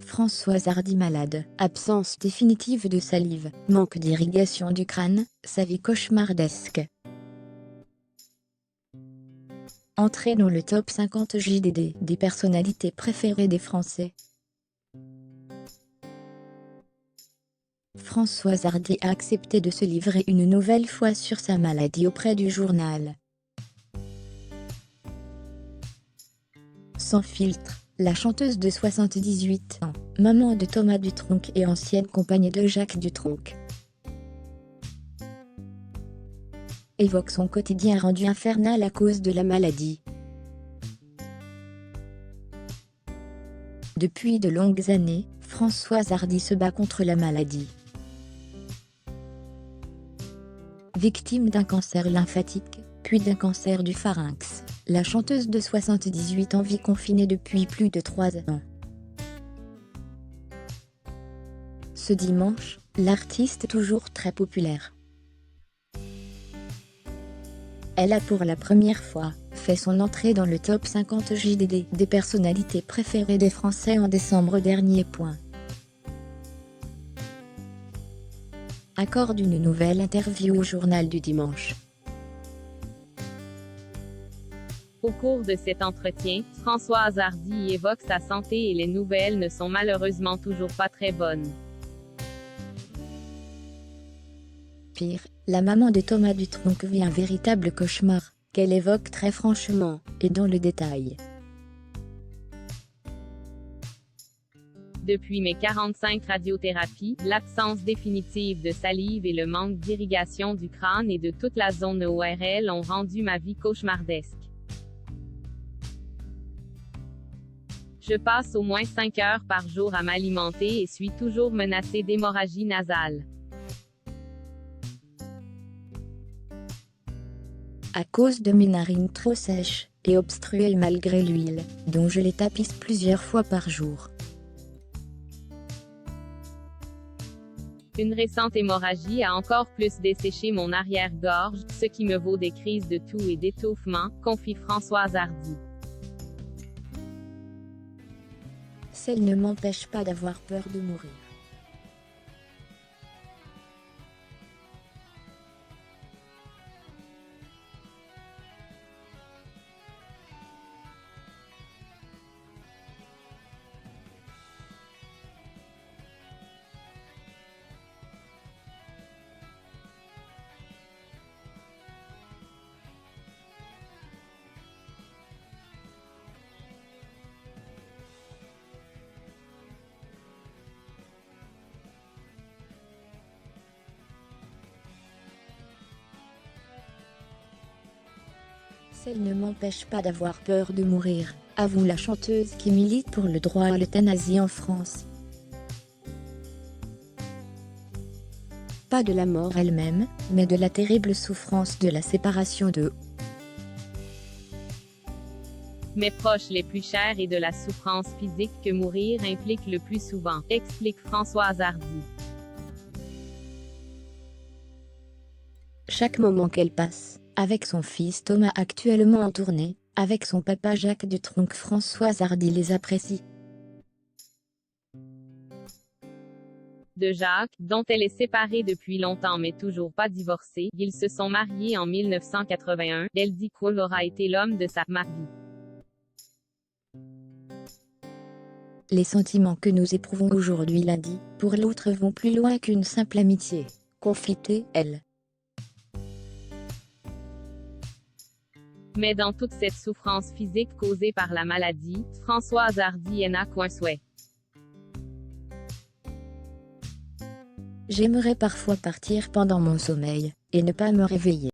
Françoise Hardy malade, absence définitive de salive, manque d'irrigation du crâne, sa vie cauchemardesque. Entrée dans le top 50 JDD des personnalités préférées des Français. Françoise Hardy a accepté de se livrer une nouvelle fois sur sa maladie auprès du journal. Sans filtre, la chanteuse de 78 ans, maman de Thomas Dutronc et ancienne compagne de Jacques Dutronc, évoque son quotidien rendu infernal à cause de la maladie. Depuis de longues années, Françoise Hardy se bat contre la maladie. Victime d'un cancer lymphatique, puis d'un cancer du pharynx, la chanteuse de 78 ans vit confinée depuis plus de 3 ans. Ce dimanche, l'artiste toujours très populaire. Elle a pour la première fois fait son entrée dans le top 50 JDD des personnalités préférées des Français en décembre dernier. Accorde une nouvelle interview au journal du dimanche. Au cours de cet entretien, Françoise Hardy évoque sa santé et les nouvelles ne sont malheureusement toujours pas très bonnes. Pire, la maman de Thomas Dutronc vit un véritable cauchemar, qu'elle évoque très franchement, et dans le détail. Depuis mes 45 radiothérapies, l'absence définitive de salive et le manque d'irrigation du crâne et de toute la zone ORL ont rendu ma vie cauchemardesque. Je passe au moins 5 heures par jour à m'alimenter et suis toujours menacée d'hémorragie nasale. À cause de mes narines trop sèches et obstruées malgré l'huile, dont je les tapisse plusieurs fois par jour. Une récente hémorragie a encore plus desséché mon arrière-gorge, ce qui me vaut des crises de toux et d'étouffement, confie Françoise Hardy. Celle ne m'empêche pas d'avoir peur de mourir. Celle ne m'empêche pas d'avoir peur de mourir, avoue la chanteuse qui milite pour le droit à l'euthanasie en France. Pas de la mort elle-même, mais de la terrible souffrance de la séparation de Mes proches les plus chers et de la souffrance physique que mourir implique le plus souvent, explique Françoise Hardy. Chaque moment qu'elle passe, avec son fils Thomas actuellement en tournée, avec son papa Jacques Dutronc, Françoise Hardy les apprécie. De Jacques, dont elle est séparée depuis longtemps mais toujours pas divorcée, ils se sont mariés en 1981, elle dit qu'il aura été l'homme de sa vie. Les sentiments que nous éprouvons aujourd'hui lundi, pour l'autre vont plus loin qu'une simple amitié, confie-t-elle. Mais dans toute cette souffrance physique causée par la maladie, Françoise Hardy n'a qu'un souhait. J'aimerais parfois partir pendant mon sommeil, et ne pas me réveiller.